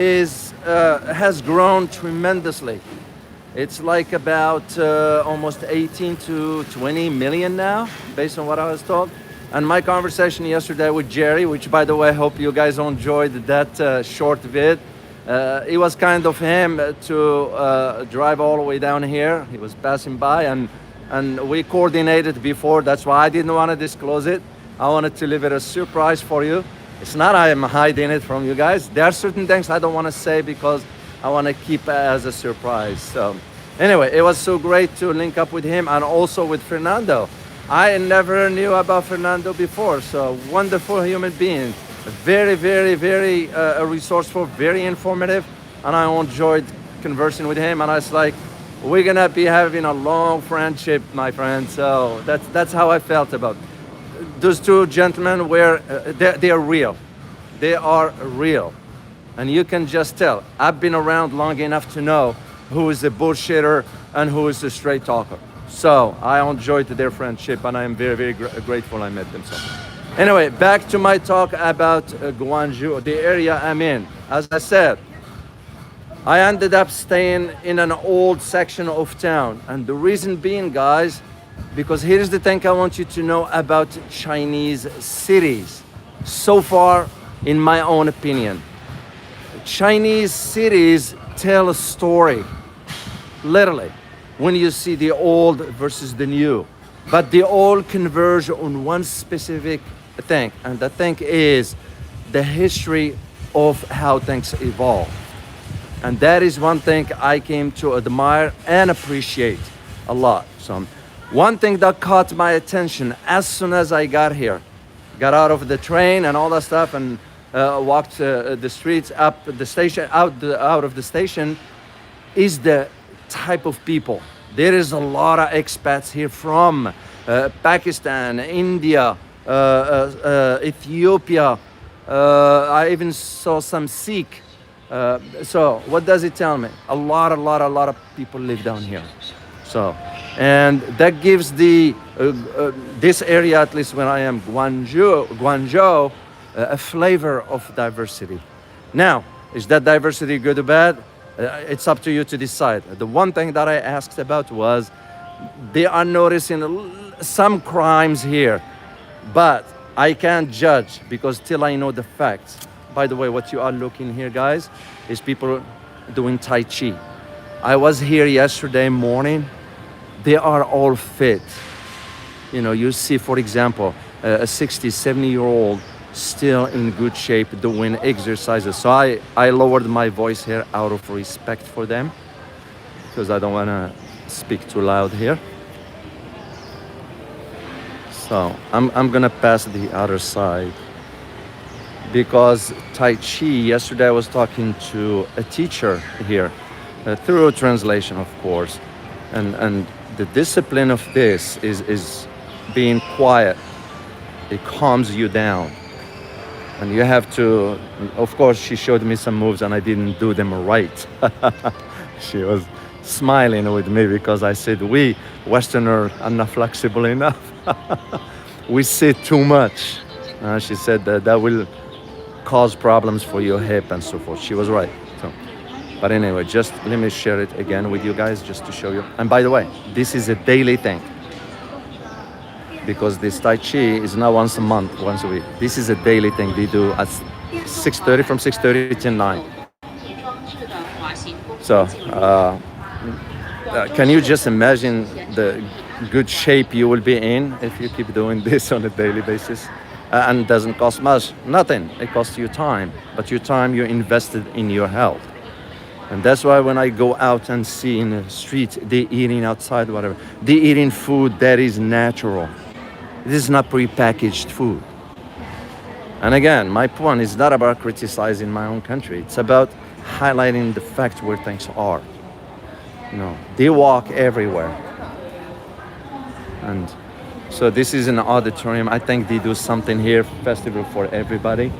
has grown tremendously. It's like about almost 18 to 20 million now, based on what I was told. And my conversation yesterday with Jerry, which by the way, I hope you guys enjoyed that short vid. It was kind of him to drive all the way down here. He was passing by, and we coordinated before. That's why I didn't want to disclose it. I wanted to leave it a surprise for you. It's not I am hiding it from you guys. There are certain things I don't want to say because I want to keep it as a surprise. So anyway, it was so great to link up with him and also with Fernando. I never knew about Fernando before, so wonderful human being. Very, very, very resourceful, very informative, and I enjoyed conversing with him. And I was like, we're gonna be having a long friendship, my friend. So that's how I felt about it. Those two gentlemen were they are real. They are real, and you can just tell. I've been around long enough to know who is a bullshitter and who is a straight talker. So I enjoyed their friendship, and I am very, very grateful I met them. So anyway, back to my talk about Guangzhou, the area I'm in. As I said, I ended up staying in an old section of town, and the reason being, guys, because here's the thing I want you to know about Chinese cities. So far, in my own opinion, Chinese cities tell a story, literally, when you see the old versus the new. But they all converge on one specific thing, and that thing is the history of how things evolve. And that is one thing I came to admire and appreciate a lot. So one thing that caught my attention as soon as I got here, got out of the train and all that stuff, and walked the streets up the station, out of the station, is the type of people. There is a lot of expats here from Pakistan, India, Ethiopia. I even saw some Sikh. So what does it tell me? A lot of people live down here. So, and that gives the this area, at least when I am Guangzhou, a flavor of diversity. Now, is that diversity good or bad? It's up to you to decide. The one thing that I asked about was they are noticing some crimes here, but I can't judge because till I know the facts. By the way, what you are looking here, guys, is people doing Tai Chi. I was here yesterday morning. They are all fit. You know, you see, for example, a 60, 70-year-old still in good shape doing exercises. So I lowered my voice here out of respect for them because I don't want to speak too loud here. So I'm going to pass the other side because Tai Chi, yesterday I was talking to a teacher here through a translation, of course. And the discipline of this is being quiet. It calms you down. And you have to, of course, she showed me some moves and I didn't do them right. She was smiling with me because I said, we Westerners are not flexible enough. We sit too much. She said that will cause problems for your hip and so forth. She was right. So, but anyway, just let me share it again with you guys just to show you. And by the way, this is a daily thing. Because this Tai Chi is not once a month, once a week. This is a daily thing they do at 6:30, from 6:30 to 9. So, can you just imagine the good shape you will be in if you keep doing this on a daily basis? And it doesn't cost much, nothing. It costs you time, but your time you invested in your health. And that's why when I go out and see in the street, they eating outside, whatever, they eating food that is natural. This is not prepackaged food. And again, my point is not about criticizing my own country. It's about highlighting the fact where things are. You know, they walk everywhere. And so this is an auditorium. I think they do something here, festival for everybody.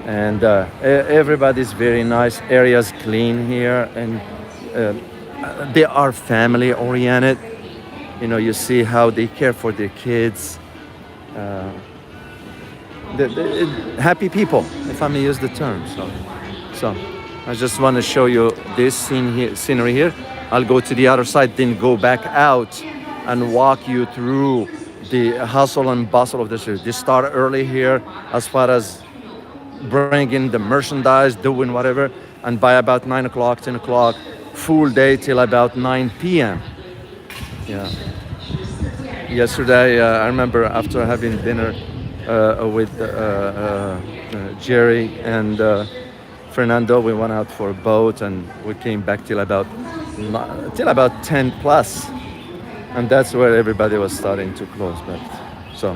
And everybody's very nice. Area's clean here. And they are family oriented. You know, you see how they care for their kids. Happy people, if I may use the term. So I just want to show you this scenery here. I'll go to the other side, then go back out and walk you through the hustle and bustle of the city. They start early here as far as bringing the merchandise, doing whatever, and by about 9 o'clock, 10 o'clock, full day till about 9 p.m. Yeah. Yesterday, I remember after having dinner with Jerry and Fernando, we went out for a boat and we came back till about 10 plus, and that's where everybody was starting to close. But so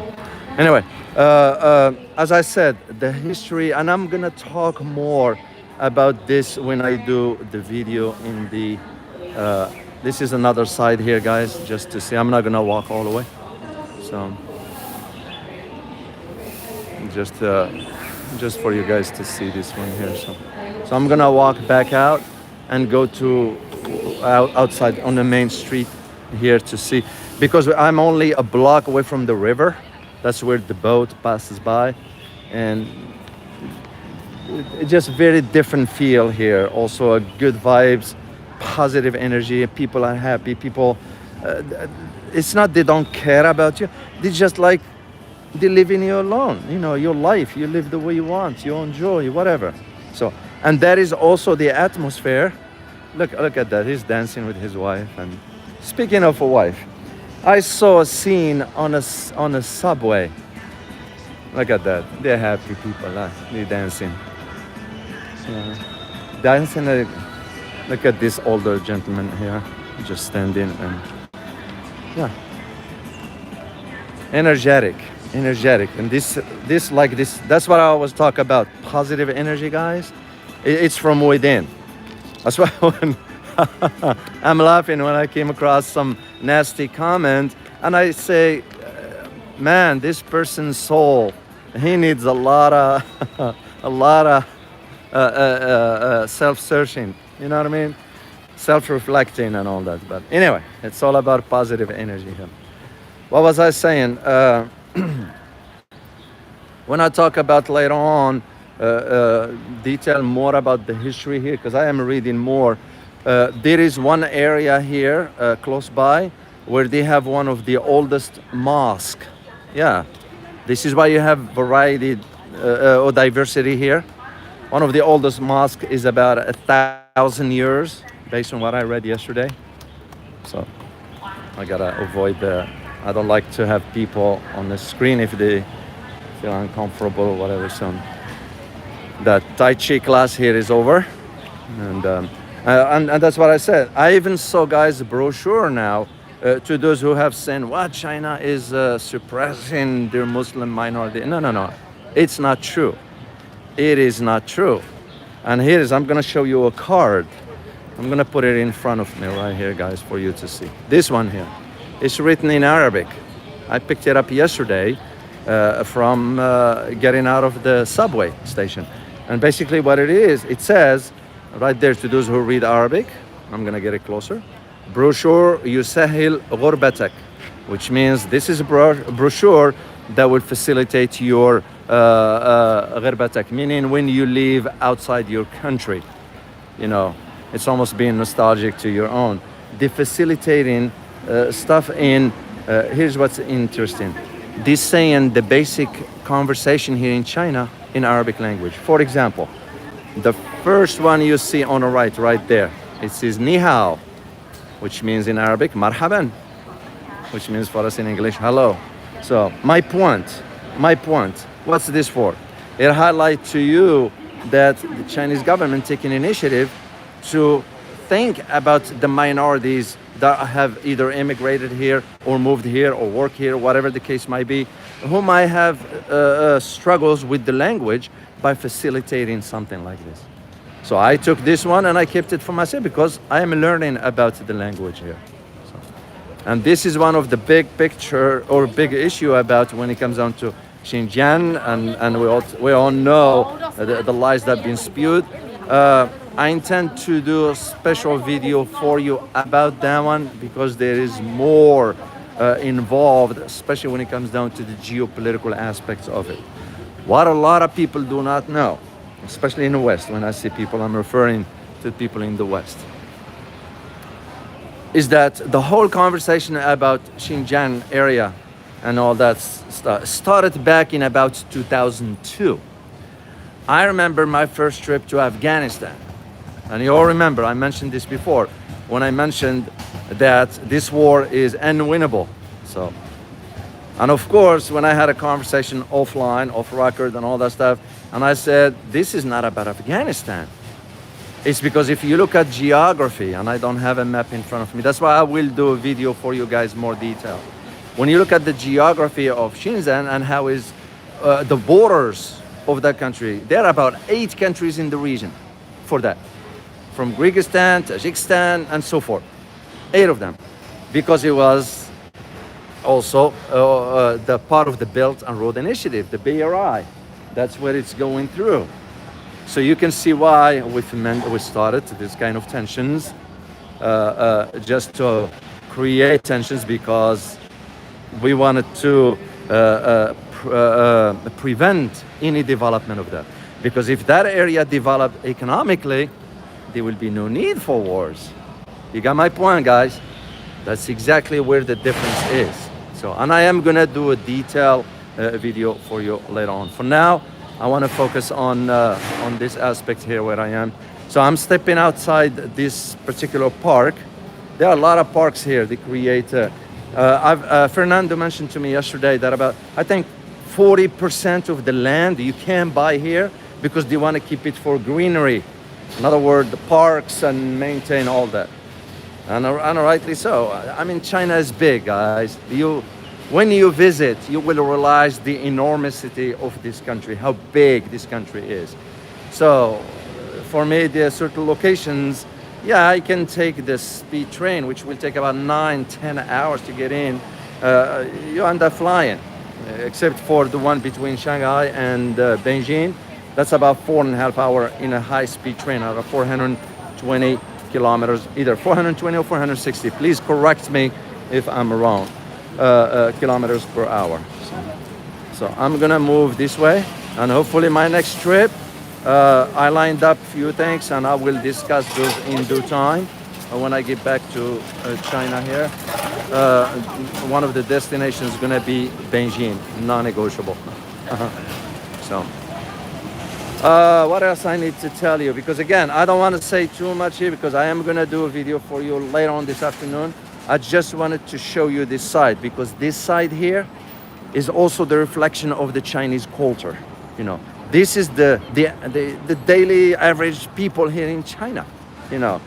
anyway, as I said, the history, and I'm gonna talk more about this when I do the video in the. This is another side here, guys, just to see. I'm not gonna walk all the way, so just for you guys to see this one here. So I'm gonna walk back out and go to outside on the main street here to see, because I'm only a block away from the river. That's where the boat passes by, and it's just very different feel here. Also a good vibes, positive energy. People are happy. People, it's not they don't care about you. They just like they live in you alone. You know, your life. You live the way you want. You enjoy whatever. So, and that is also the atmosphere. Look at that. He's dancing with his wife. And speaking of a wife, I saw a scene on a subway. Look at that. They're happy people. They're dancing. Yeah. Dancing. Look at this older gentleman here, just standing and yeah, energetic, and this. That's what I always talk about. Positive energy, guys. It's from within. That's why when I'm laughing when I came across some nasty comment, and I say, man, this person's soul, he needs a lot of self-searching. You know what I mean? Self-reflecting and all that. But anyway, it's all about positive energy here. What was I saying? When I talk about later on, detail more about the history here, because I am reading more. There is one area here close by where they have one of the oldest mosques. Yeah, this is why you have variety or diversity here. One of the oldest mosques is about 1,000 years, based on what I read yesterday. So I gotta avoid I don't like to have people on the screen if they feel uncomfortable or whatever. So the Tai Chi class here is over, and that's what I said. I even saw, guys, a brochure now to those who have said, "What, China is suppressing their Muslim minority." No, it's not true. It is not true. And here is, I'm gonna show you a card. I'm gonna put it in front of me right here, guys, for you to see. This one here, it's written in Arabic. I picked it up yesterday from getting out of the subway station. And basically what it is, it says right there to those who read Arabic, I'm gonna get it closer. Brochure Yusahil Ghurbatak, which means this is a brochure that will facilitate your Ghurbatak, meaning when you live outside your country. You know, it's almost being nostalgic to your own. The facilitating stuff in, here's what's interesting. This saying the basic conversation here in China in Arabic language. For example, the first one you see on the right there, it says ni hao, which means in Arabic marhaban, which means for us in English hello. So my point, what's this for? It highlights to you that the Chinese government taking initiative to think about the minorities that have either immigrated here or moved here or work here, whatever the case might be, who might have struggles with the language, by facilitating something like this. So I took this one and I kept it for myself because I am learning about the language here. So, and this is one of the big picture or big issue about when it comes down to Xinjiang, and we all know the lies that have been spewed. I intend to do a special video for you about that one because there is more involved, especially when it comes down to the geopolitical aspects of it. What a lot of people do not know especially in the West. When I see people, I'm referring to people in the West. Is that the whole conversation about Xinjiang area and all that stuff started back in about 2002. I remember my first trip to Afghanistan. And you all remember, I mentioned this before, when I mentioned that this war is unwinnable. So, and of course, when I had a conversation offline, off record and all that stuff, and I said, this is not about Afghanistan. It's because if you look at geography, and I don't have a map in front of me, that's why I will do a video for you guys more detail. When you look at the geography of Xinjiang and how is the borders of that country, there are about 8 countries in the region for that. From Kyrgyzstan, Tajikistan, and so forth. 8 of them. Because it was also the part of the Belt and Road Initiative, the BRI. That's where it's going through. So you can see why we started this kind of tensions, just to create tensions, because we wanted to prevent any development of that. Because if that area developed economically, there will be no need for wars. You got my point, guys? That's exactly where the difference is. So, and I am gonna do a detailed video for you later on. For now, I want to focus on this aspect here where I am. So I'm stepping outside this particular park. There are a lot of parks here. They create. Fernando mentioned to me yesterday that about, I think, 40% of the land you can buy here because they want to keep it for greenery. In other words, the parks and maintain all that. And rightly so. I mean, China is big, guys. When you visit, you will realize the enormity of this country, how big this country is. So, for me, there are certain locations, yeah, I can take the speed train, which will take about 9-10 hours to get in. You end up flying, except for the one between Shanghai and Beijing. That's about 4.5 hours in a high-speed train, out of 420 kilometers, either 420 or 460. Please correct me if I'm wrong. Kilometers per hour. So I'm gonna move this way, and hopefully my next trip, I lined up a few things, and I will discuss those in due time when I get back to China here. One of the destinations is gonna be Beijing, non-negotiable. So. What else I need to tell you? Because again, I don't want to say too much here because I am gonna do a video for you later on this afternoon. I just wanted to show you this side because this side here is also the reflection of the Chinese culture. You know, this is the daily average people here in China. You know,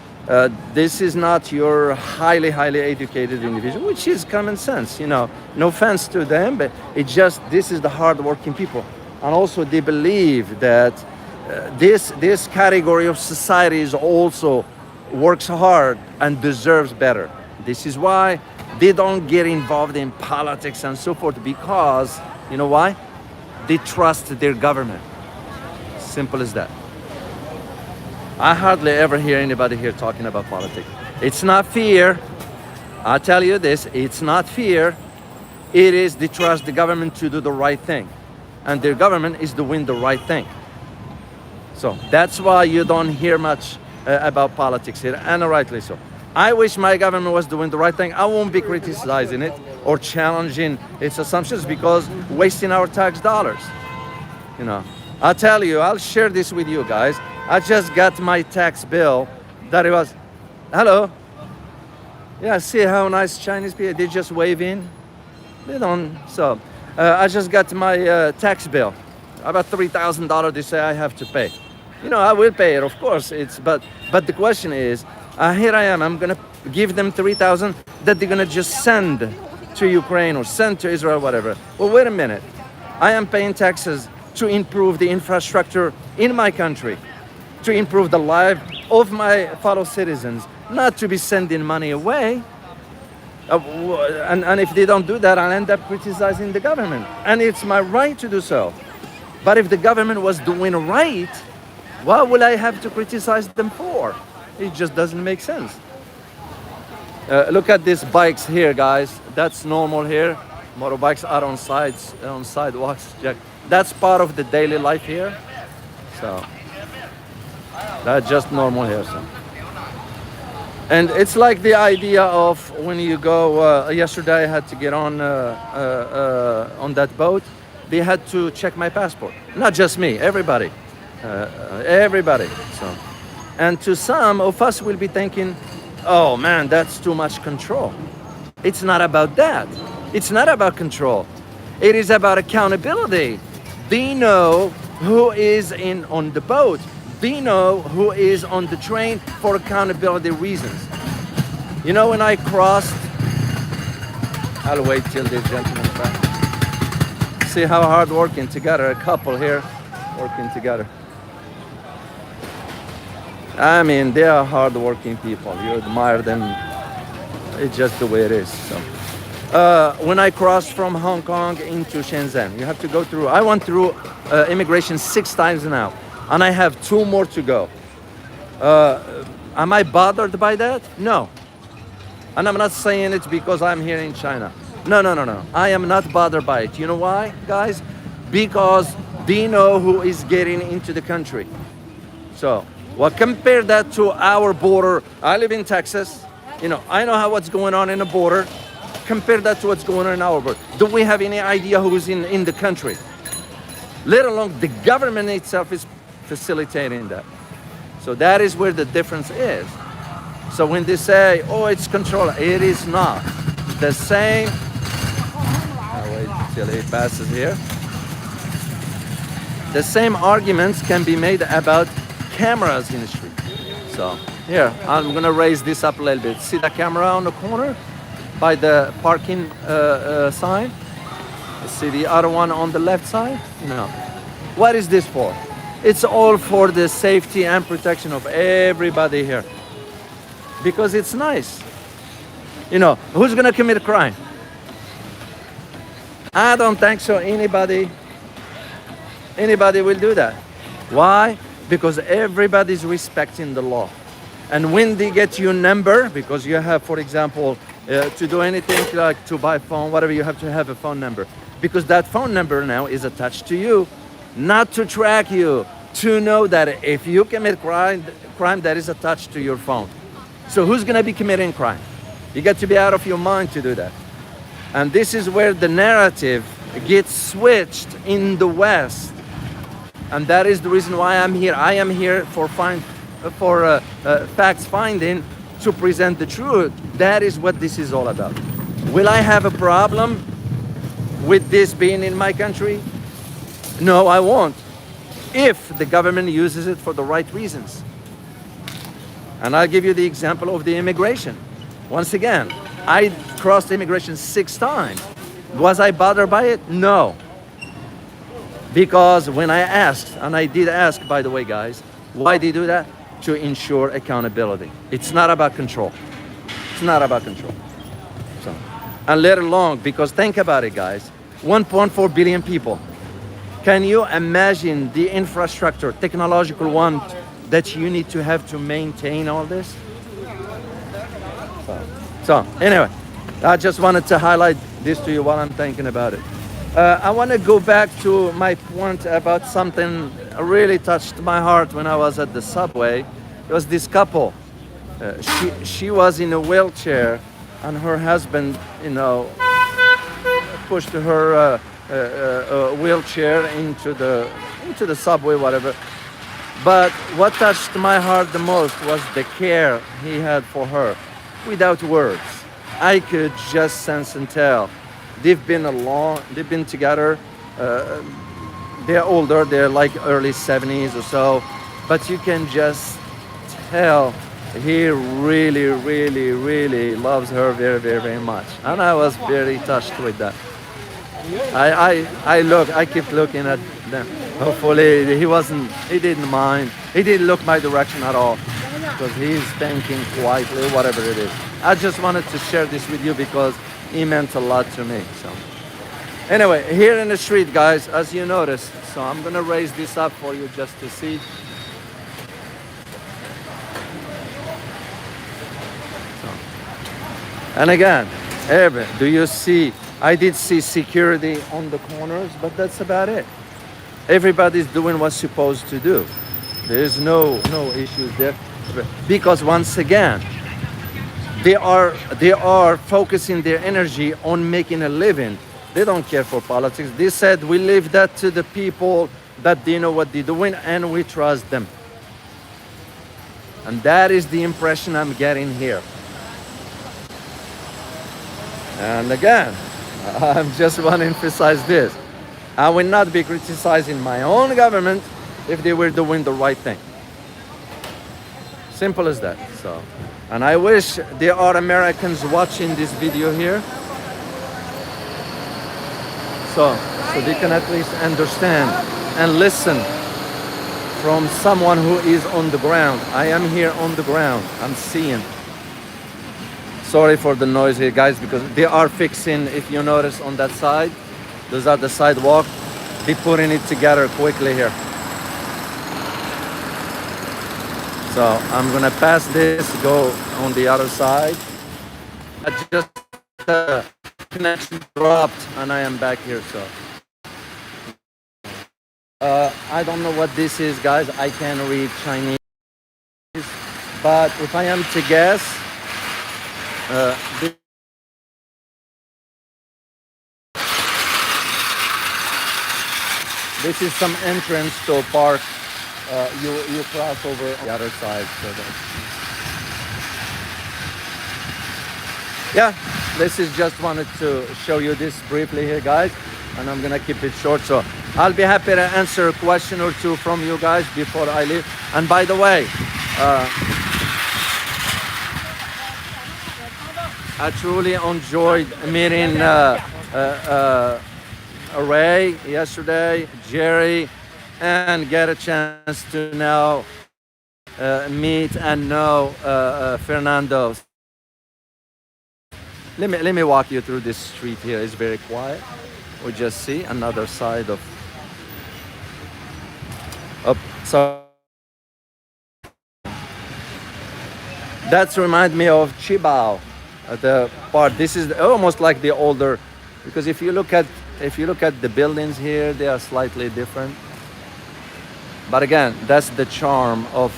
this is not your highly educated individual, which is common sense. You know, no offense to them, but this is the hardworking people. And also they believe that this category of society is also works hard and deserves better. This is why they don't get involved in politics and so forth, because, you know why? They trust their government. Simple as that. I hardly ever hear anybody here talking about politics. It's not fear. I tell you this, it's not fear. It is they trust the government to do the right thing. And their government is doing the right thing. So that's why you don't hear much about politics here, and rightly so. I wish my government was doing the right thing. I won't be criticizing it or challenging its assumptions because wasting our tax dollars. You know, I'll tell you, I'll share this with you guys. I just got my tax bill that it was, hello. Yeah, see how nice Chinese people, they just wave in. They don't, so. I just got my tax bill, about $3,000 they say I have to pay. You know, I will pay it, of course. But the question is, here I am, I'm gonna give them 3,000 that they're gonna just send to Ukraine or send to Israel, whatever. Well, wait a minute. I am paying taxes to improve the infrastructure in my country, to improve the life of my fellow citizens, not to be sending money away. And if they don't do that, I'll end up criticizing the government. And it's my right to do so. But if the government was doing right, what will I have to criticize them for? It just doesn't make sense. Look at these bikes here, guys. That's normal here. Motorbikes are on sidewalks. That's part of the daily life here. So That's just normal here. So. And it's like the idea of when you go. Yesterday, I had to get on that boat. They had to check my passport. Not just me, everybody, everybody. So, and to some of us, will be thinking, "Oh man, that's too much control." It's not about that. It's not about control. It is about accountability. They know who is in on the boat. They know who is on the train for accountability reasons. You know, when I crossed, I'll wait till this gentleman back. See how hard working together, a couple here working together. I mean, they are hard working people. You admire them. It's just the way it is. So. When I crossed from Hong Kong into Shenzhen, you have to go through. I went through immigration 6 times now, and I have 2 more to go. Am I bothered by that? No. And I'm not saying it because I'm here in China. No. I am not bothered by it. You know why, guys? Because they know who is getting into the country. So, well, compare that to our border. I live in Texas. You know, I know what's going on in the border. Compare that to what's going on in our border. Do we have any idea who's in the country? Let alone the government itself is facilitating that. So that is where the difference is. So when they say, oh, it's control, it is not. The same, I'll wait till he passes here. The same arguments can be made about cameras in the street. So here, I'm gonna raise this up a little bit. See the camera on the corner by the parking sign? See the other one on the left side? No. What is this for? It's all for the safety and protection of everybody here. Because it's nice. You know, who's gonna commit a crime? I don't think so. Anybody will do that. Why? Because everybody's respecting the law. And when they get your number, because you have, for example, to do anything like to buy a phone, whatever, you have to have a phone number. Because that phone number now is attached to you, not to track you, to know that if you commit crime that is attached to your phone. So who's gonna be committing crime? You got to be out of your mind to do that. And this is where the narrative gets switched in the West. And that is the reason why I'm here. I am here for facts finding, to present the truth. That is what this is all about. Will I have a problem with this being in my country? No, I won't. If the government uses it for the right reasons. And I'll give you the example of the immigration. Once again, I crossed immigration 6 times. Was I bothered by it? No. Because when I asked, and I did ask, by the way, guys, why they do that? To ensure accountability. It's not about control. It's not about control. So, and let alone, because think about it, guys, 1.4 billion people. Can you imagine the infrastructure, technological one, that you need to have to maintain all this? So anyway, I just wanted to highlight this to you while I'm thinking about it. I want to go back to my point about something really touched my heart when I was at the subway. It was this couple. She was in a wheelchair, and her husband, you know, pushed her wheelchair into the subway, whatever. But what touched my heart the most was the care he had for her, without words. I could just sense and tell. They've been together. They're older, they're like early 70s or so, but you can just tell he really, really, really loves her very, very, very much. And I was very touched with that. I keep looking at them. Hopefully he didn't mind. He didn't look my direction at all, because he's thinking quietly, whatever it is. I just wanted to share this with you because he meant a lot to me. So anyway, here in the street, guys, as you notice, so I'm gonna raise this up for you just to see. So, and again, do you see? I did see security on the corners, but that's about it. Everybody's doing what's supposed to do. There is no issues there, because once again, they are focusing their energy on making a living. They don't care for politics. They said we leave that to the people that they know what they're doing and we trust them. And that is the impression I'm getting here. And again, I just want to emphasize this. I will not be criticizing my own government if they were doing the right thing. Simple as that. So, and I wish there are Americans watching this video here, so they can at least understand and listen from someone who is on the ground. I am here on the ground. I'm seeing. Sorry for the noise here, guys, because they are fixing, if you notice on that side, those are the sidewalk. They're putting it together quickly here. So I'm gonna pass this, go on the other side. I just connection dropped and I am back here, so. I don't know what this is, guys. I can read Chinese, but if I am to guess, this is some entrance to a park. You cross over on the other side. So yeah, this is just wanted to show you this briefly here, guys, and I'm gonna keep it short. So I'll be happy to answer a question or two from you guys before I leave. And by the way, I truly enjoyed meeting Ray yesterday, Jerry, and get a chance to now meet and know Fernando. Let me walk you through this street here. It's very quiet. We just see another side of. So that's remind me of Chibao, the part. This is almost like the older, because if you look at the buildings here, they are slightly different. But again, that's the charm of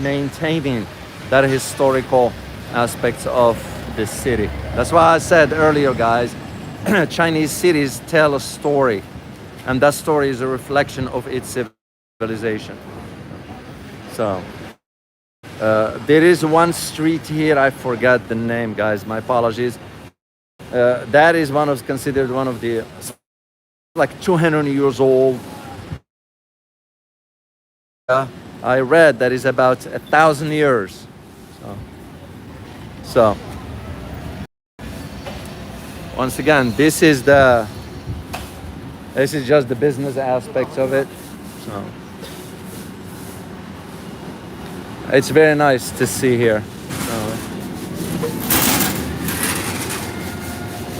maintaining that historical aspects of the city. That's why I said earlier, guys, Chinese cities tell a story, and that story is a reflection of its civilization. So there is one street here, I forgot the name, guys, my apologies. That is considered one of the, like 200 years old. I read that is about 1,000 years. So once again, this is just the business aspects of it. So it's very nice to see here.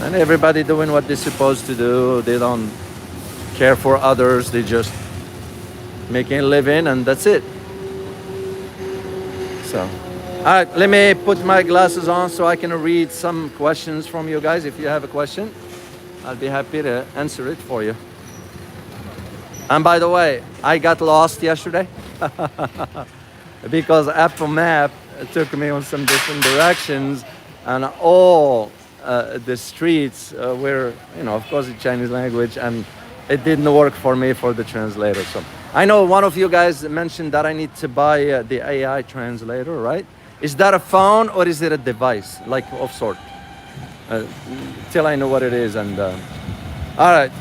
And everybody doing what they're supposed to do. They don't care for others. They just making a living, and that's it. So, all right, let me put my glasses on so I can read some questions from you guys. If you have a question, I'll be happy to answer it for you. And by the way, I got lost yesterday because Apple Map took me on some different directions, and all the streets were, of course, in Chinese language, and it didn't work for me for the translator. So I know one of you guys mentioned that I need to buy the AI translator, right? Is that a phone or is it a device, like of sort? Till I know what it is. And all right,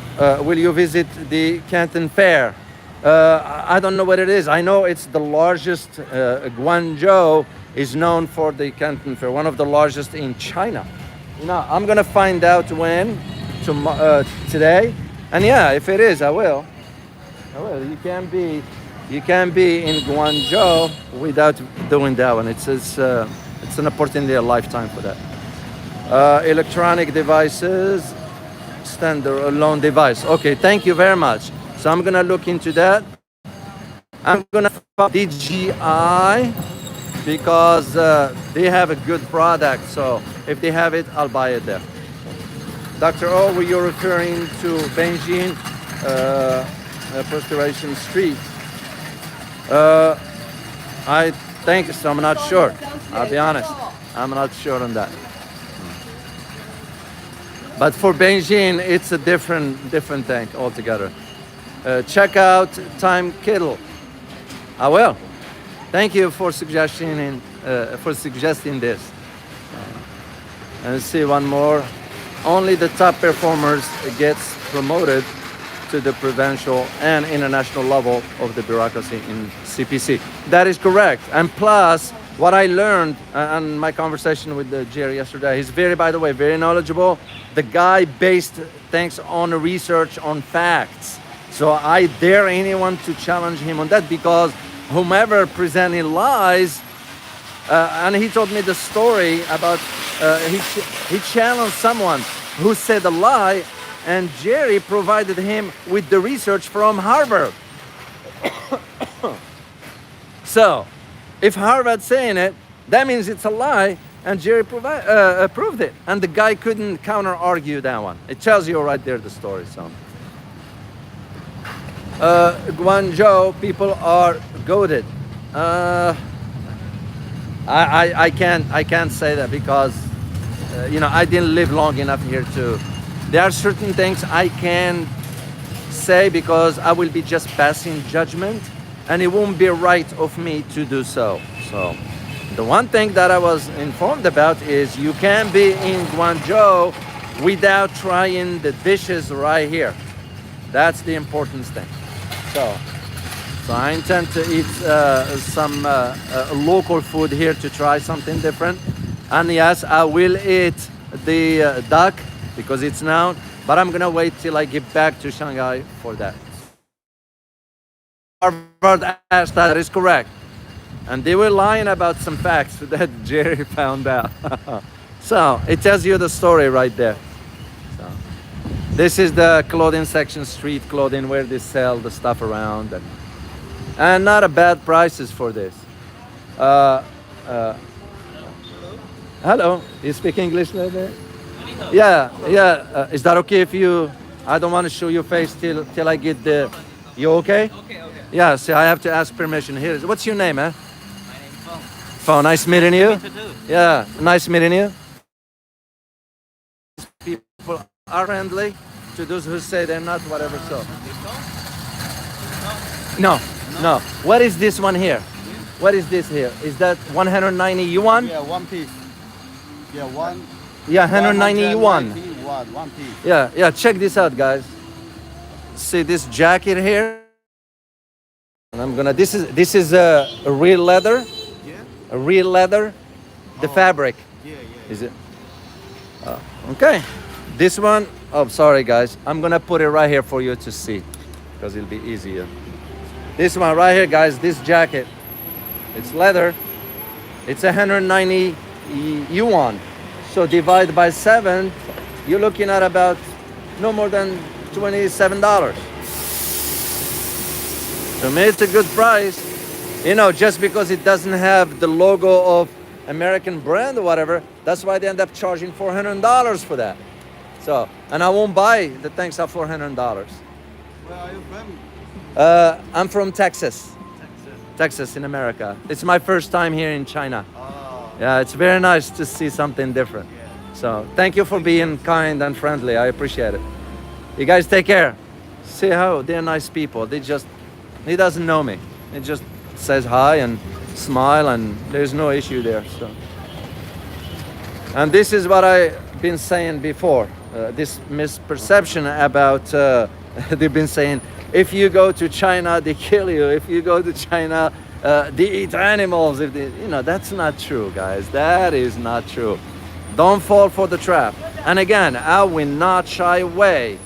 will you visit the Canton Fair? I don't know what it is. I know it's the largest. Guangzhou is known for the Canton Fair, one of the largest in China. I'm gonna find out when today, and yeah, if it is, I will. You can't be in Guangzhou without doing that one. It's an opportunity, a lifetime for that. Electronic devices, standalone device. Okay, thank you very much. So I'm gonna look into that. I'm gonna find DJI because they have a good product. So if they have it, I'll buy it there. Dr. O, were you referring to Beijing? Perspiration Street. I think so. I'm not sure. I'll be honest. I'm not sure on that. But for Beijing, it's a different thing altogether. Check out Time Kittle. I will. Thank you for suggesting this. And let's see one more. Only the top performers gets promoted to the provincial and international level of the bureaucracy in CPC. That is correct. And plus, what I learned on my conversation with Jerry yesterday, he's by the way, very knowledgeable. The guy based things on research, on facts. So I dare anyone to challenge him on that, because whomever presenting lies, and he told me the story about he challenged someone who said a lie, and Jerry provided him with the research from Harvard. So, if Harvard's saying it, that means it's a lie, and Jerry proved it. And the guy couldn't counter-argue that one. It tells you right there the story. So, Guangzhou people are goated. I can't say that because I didn't live long enough here to. There are certain things I can say because I will be just passing judgment, and it won't be right of me to do so. So the one thing that I was informed about is you can be in Guangzhou without trying the dishes right here. That's the important thing. So I intend to eat some local food here to try something different. And yes, I will eat the duck because it's known, but I'm gonna wait till I get back to Shanghai for that. Harvard asked that is correct. And they were lying about some facts that Jerry found out. So it tells you the story right there. So, this is the clothing section, street clothing, where they sell the stuff around. And not a bad prices for this. Hello, you speak English a little bit? Yeah. Is that okay if you? I don't want to show your face till I get the. You okay? Okay. Yeah. See, I have to ask permission here. What's your name, eh? My name is Fong. Fong, nice meeting you. Me too. Yeah, nice meeting you. People are friendly to those who say they're not, whatever. So. No. What is this one here? What is this here? Is that 190 yuan? Yeah, one piece. Yeah, one. Yeah, 190 yuan. One piece. Yeah. Check this out, guys. See this jacket here? And I'm gonna. This is a real leather. Yeah. A real leather. The fabric. Yeah. Is it? Okay. This one. Oh, sorry, guys. I'm gonna put it right here for you to see, because it'll be easier. This one right here, guys. This jacket. It's leather. It's 190 yuan. So divide by 7, you're looking at about no more than $27. To me, it's a good price. Just because it doesn't have the logo of American brand or whatever, that's why they end up charging $400 for that. So, and I won't buy the things at $400. Where are you from? I'm from Texas. Texas in America. It's my first time here in China. Oh. Yeah, it's very nice to see something different. Yeah. So thank you for being kind and friendly. I appreciate it. You guys take care. See how they're nice people. He doesn't know me. He just says hi and smile, and there's no issue there. So, and this is what I've been saying before. This misperception about they've been saying, if you go to China, they kill you. If you go to China, they eat animals. That's not true, guys. That is not true. Don't fall for the trap. And again, I will not shy away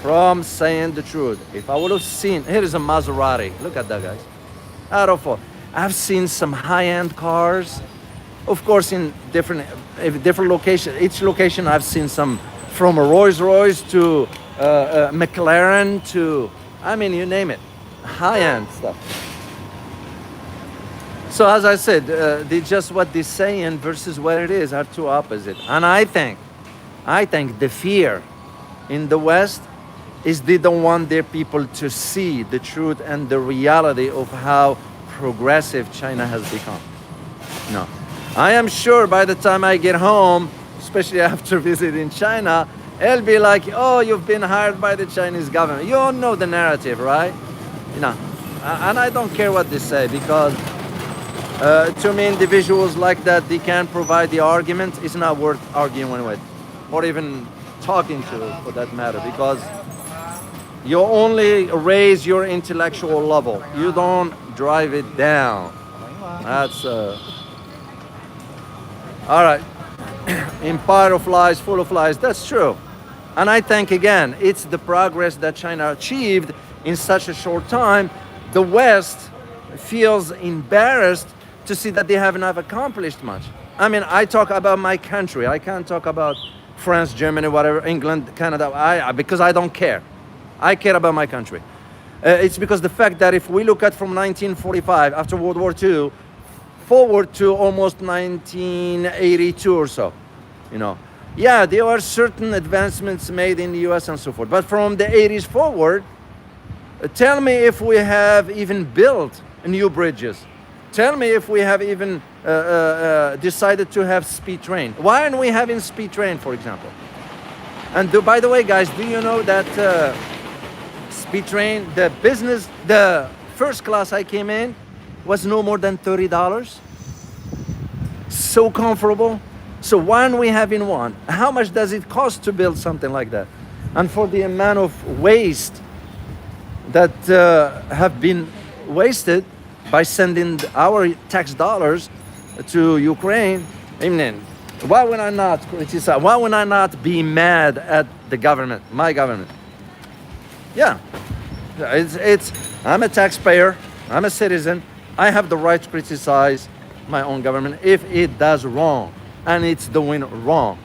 from saying the truth. If I would have seen, here is a Maserati. Look at that, guys. Out of all, I've seen some high-end cars. Of course, in different locations. Each location, I've seen some from a Rolls-Royce to McLaren to, you name it, high-end stuff. So as I said, what they're saying versus what it is are two opposite. And I think the fear in the West is they don't want their people to see the truth and the reality of how progressive China has become. No. I am sure by the time I get home, especially after visiting China, it'll be like, oh, you've been hired by the Chinese government. You all know the narrative, right? You know, and I don't care what they say, because to me, individuals like that, they can provide the argument. It's not worth arguing with, or even talking to, for that matter, because you only raise your intellectual level. You don't drive it down. That's all right. Empire of lies, full of lies. That's true. And I think, again, it's the progress that China achieved in such a short time. The West feels embarrassed to see that they have not accomplished much. I mean, I talk about my country. I can't talk about France, Germany, whatever, England, Canada, because I don't care. I care about my country. It's because the fact that if we look at from 1945, after World War II, forward to almost 1982 or so, you know. Yeah, there are certain advancements made in the US and so forth, but from the 80s forward, tell me if we have even built new bridges. Tell me if we have even decided to have speed train. Why aren't we having speed train, for example? And by the way, guys, do you know that speed train, the first class I came in was no more than $30. So comfortable. So why aren't we having one? How much does it cost to build something like that? And for the amount of waste that have been wasted by sending our tax dollars to Ukraine, I mean, why would I not criticize? Why would I not be mad at the government, my government? Yeah, I'm a taxpayer, I'm a citizen. I have the right to criticize my own government if it does wrong, and it's doing wrong.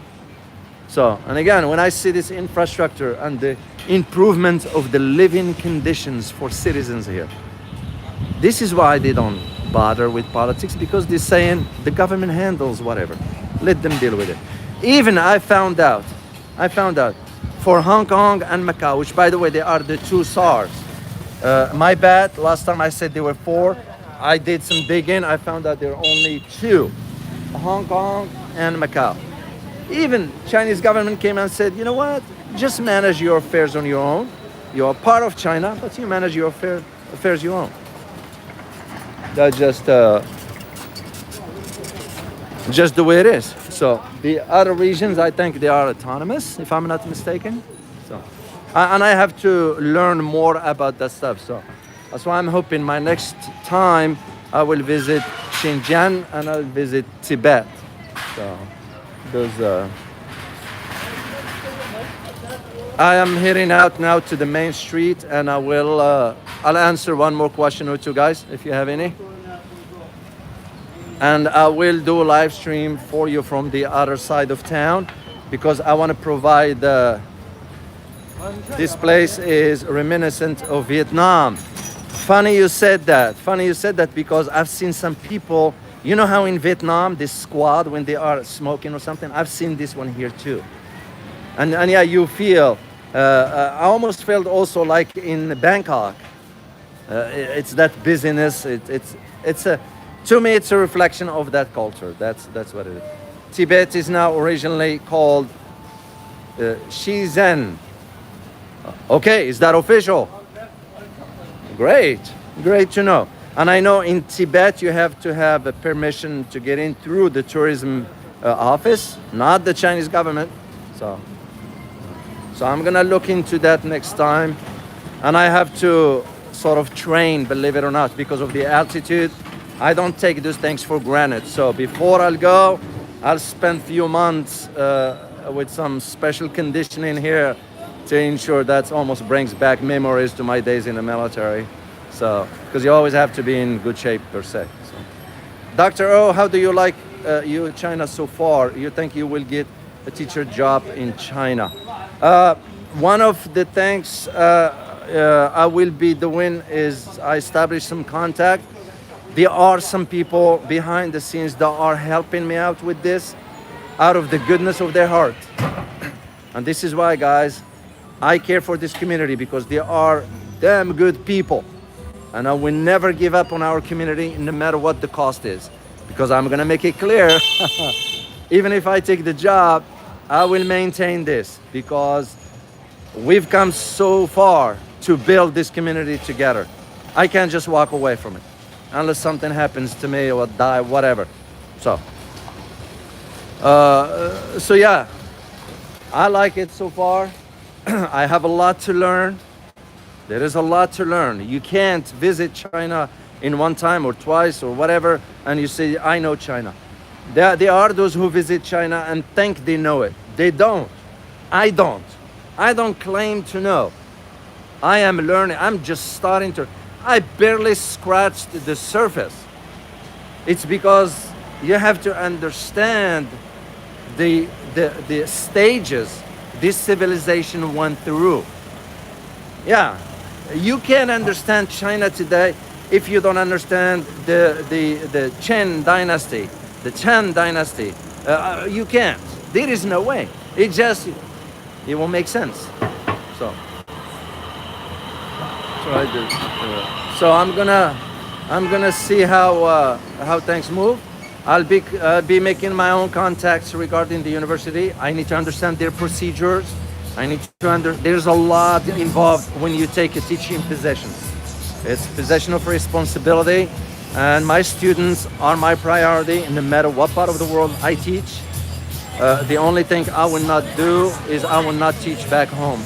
So, and again, when I see this infrastructure and the improvement of the living conditions for citizens here, this is why they don't bother with politics, because they're saying the government handles whatever. Let them deal with it. Even I found out for Hong Kong and Macau, which by the way, they are the two SARs. My bad, last time I said there were 4. I did some digging, I found out there are only 2, Hong Kong and Macau. Even Chinese government came and said, you know what, just manage your affairs on your own. You're part of China, but you manage your affairs your own. That's just the way it is. So the other regions, I think they are autonomous, if I'm not mistaken. So, and I have to learn more about that stuff. So that's why I'm hoping my next time I will visit Xinjiang and I'll visit Tibet. So those. I am heading out now to the main street, and I'll answer one more question or two, guys, if you have any. And I will do a live stream for you from the other side of town, because I want to provide this place is reminiscent of Vietnam. Funny you said that. Funny you said that, because I've seen some people, you know how in Vietnam, this squad, when they are smoking or something, I've seen this one here too. And yeah, you feel, I almost felt also like in Bangkok. It's that busyness, to me, it's a reflection of that culture. That's what it is. Tibet is now originally called Xinjiang. Okay, is that official? Great to know. And I know in Tibet you have to have a permission to get in through the tourism office, not the Chinese government. So I'm gonna look into that next time. And I have to sort of train, believe it or not, because of the altitude. I don't take those things for granted. So before I'll go, I'll spend a few months with some special conditioning here to ensure that almost brings back memories to my days in the military. So, because you always have to be in good shape per se. So. Dr. O, how do you like China so far? You think you will get a teacher job in China? One of the things I will be doing is I establish some contact. There are some people behind the scenes that are helping me out with this out of the goodness of their heart. And this is why, guys, I care for this community, because they are damn good people. And I will never give up on our community no matter what the cost is. Because I'm gonna make it clear, even if I take the job, I will maintain this because we've come so far to build this community together. I can't just walk away from it unless something happens to me or die, whatever. So yeah, I like it so far. I have a lot to learn. There is a lot to learn. You can't visit China in one time or twice or whatever and you say, I know China. There are those who visit China and think they know it. They don't. I don't. I don't claim to know. I am learning. I'm just starting to. I barely scratched the surface. It's because you have to understand the stages this civilization went through. Yeah, you can't understand China today if you don't understand the Qin dynasty, the Tang dynasty. You can't. There is no way. It won't make sense. So I do. So I'm gonna see how things move. I'll be making my own contacts regarding the university. I need to understand their procedures. I need to there's a lot involved when you take a teaching position. It's possession of responsibility, and my students are my priority no matter what part of the world I teach. The only thing I will not do is I will not teach back home.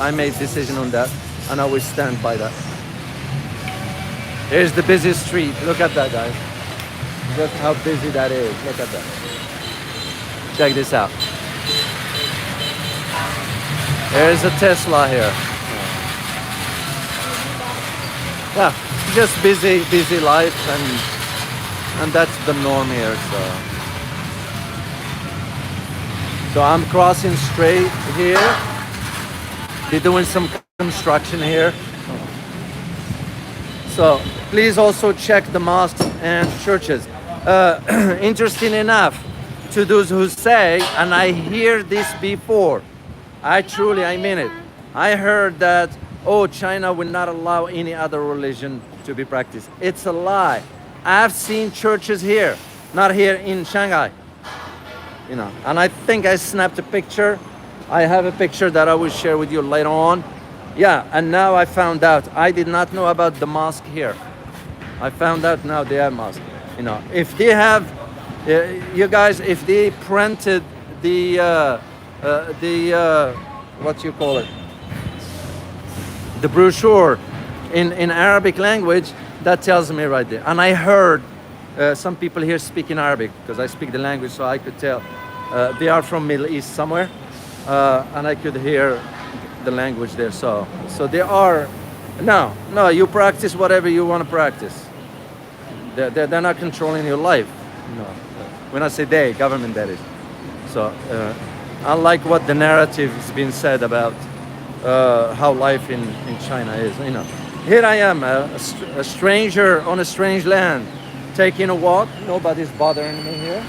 I made a decision on that, and I will stand by that. Here's the busy street. Look at that, guys. Look how busy that is. Look at that. Check this out. There's a Tesla here. Yeah, just busy life, and that's the norm here. So I'm crossing straight here. They're doing some construction here. So please also check the mosques and churches. Interesting enough, to those who say, and I hear this before, I mean it. I heard that, oh, China will not allow any other religion to be practiced. It's a lie. I've seen churches here, not here in Shanghai. You know, and I think I snapped a picture. I have a picture that I will share with you later on. Yeah, and now I found out. I did not know about the mosque here. I found out now they have mosque. You know, if they have, you guys, if they printed the what you call it, the brochure in Arabic language, that tells me right there. And I heard some people here speaking Arabic because I speak the language, so I could tell they are from Middle East somewhere, and I could hear the language there. So they are. No, you practice whatever you want to practice. They're not controlling your life. No, when I say they, government that is. So unlike what the narrative has been said about how life in China is, you know. Here I am, a stranger on a strange land, taking a walk. Nobody's bothering me here.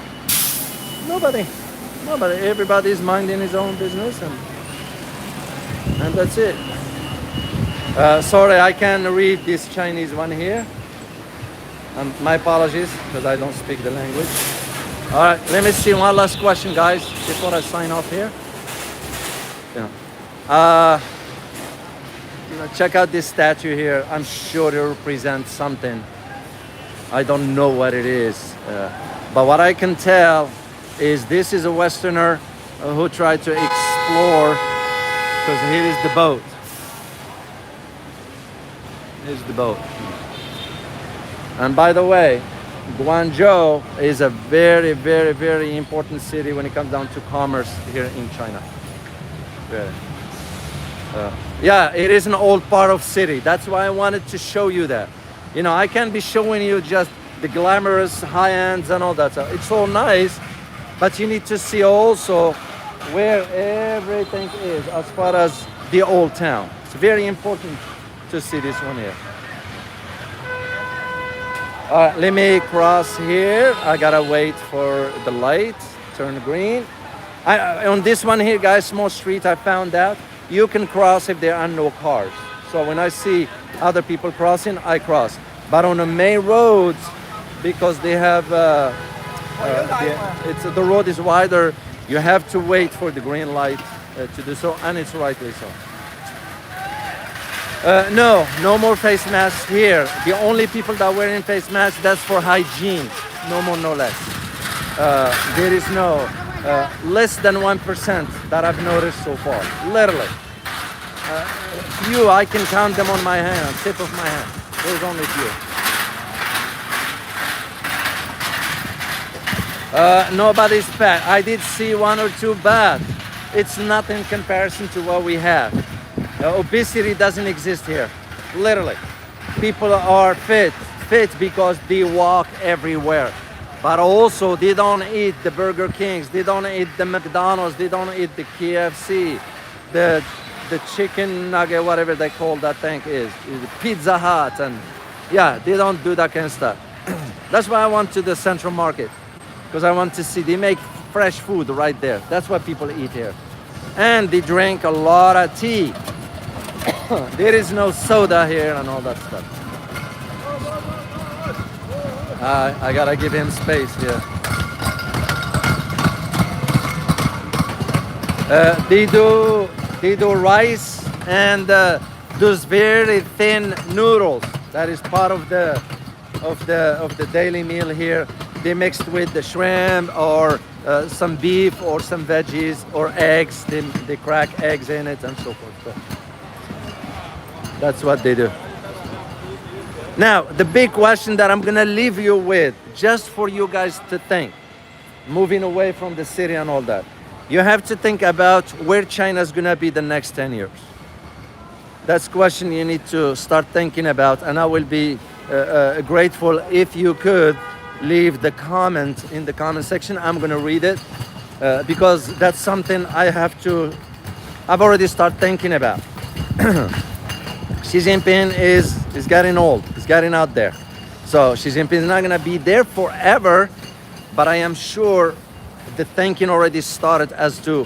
Nobody. Everybody's minding his own business, and that's it. Sorry, I can't read this Chinese one here. My apologies, because I don't speak the language. All right, let me see one last question, guys, before I sign off here. Yeah. You know, check out this statue here. I'm sure it represents something. I don't know what it is, but what I can tell is this is a Westerner who tried to explore, because here is the boat. Here's the boat. And by the way, Guangzhou is a very, very, very important city when it comes down to commerce here in China. Yeah, it is an old part of city. That's why I wanted to show you that. You know, I can't be showing you just the glamorous high ends and all that stuff. It's all nice, but you need to see also where everything is as far as the old town. It's very important to see this one here. All right, let me cross here. I gotta wait for the light, turn green. On this one here, guys, small street, I found out you can cross if there are no cars. So when I see other people crossing, I cross. But on the main roads, because they have, the road is wider, you have to wait for the green light to do so, and it's rightly so. No more face masks here. The only people that wearing face masks, that's for hygiene. No more, no less. There is no less than 1% that I've noticed so far. Literally. Few, I can count them on my hand, tip of my hand. There's only few. Nobody's fat. I did see one or two, but it's nothing in comparison to what we have. Obesity doesn't exist here. Literally. People are fit because they walk everywhere. But also they don't eat the Burger Kings, they don't eat the McDonald's, they don't eat the KFC, the chicken nugget, whatever they call that thing is Pizza Hut, and yeah, they don't do that kind of stuff. That's why I went to the Central Market, because I want to see they make fresh food right there. That's what people eat here. And they drink a lot of tea. There is no soda here and all that stuff. I gotta give him space here. They do rice and those very thin noodles. That is part of the daily meal here. They mixed with the shrimp or some beef or some veggies or eggs. They crack eggs in it and so forth. So that's what they do. Now, the big question that I'm gonna leave you with, just for you guys to think, moving away from the city and all that, you have to think about where China's gonna be the next 10 years. That's a question you need to start thinking about, and I will be grateful if you could leave the comment in the comment section. I'm gonna read it because that's something I've already started thinking about. Xi Jinping is getting old. He's getting out there. So Xi Jinping is not going to be there forever, but I am sure the thinking already started as to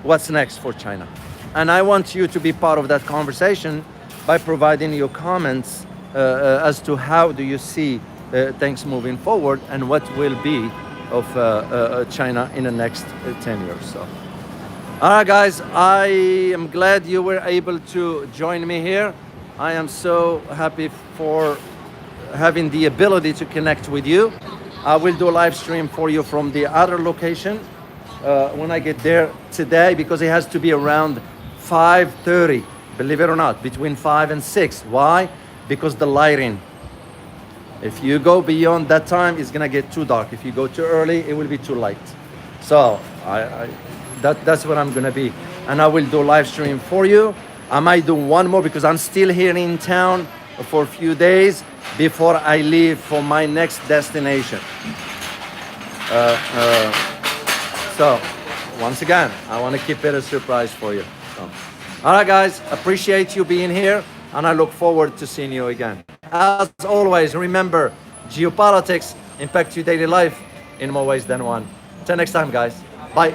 what's next for China. And I want you to be part of that conversation by providing your comments as to how do you see things moving forward and what will be of China in the next 10 years. So. All right, guys, I am glad you were able to join me here. I am so happy for having the ability to connect with you. I will do a live stream for you from the other location when I get there today, because it has to be around 5:30, believe it or not, between 5 and 6. Why? Because the lighting. If you go beyond that time, it's gonna get too dark. If you go too early, it will be too light. So that's what I'm gonna be, and I will do a live stream for you. I might do one more because I'm still here in town for a few days before I leave for my next destination. So once again, I want to keep it a surprise for you. So, all right, guys, appreciate you being here, and I look forward to seeing you again. As always, remember, geopolitics impact your daily life in more ways than one. Till next time, guys. Bye.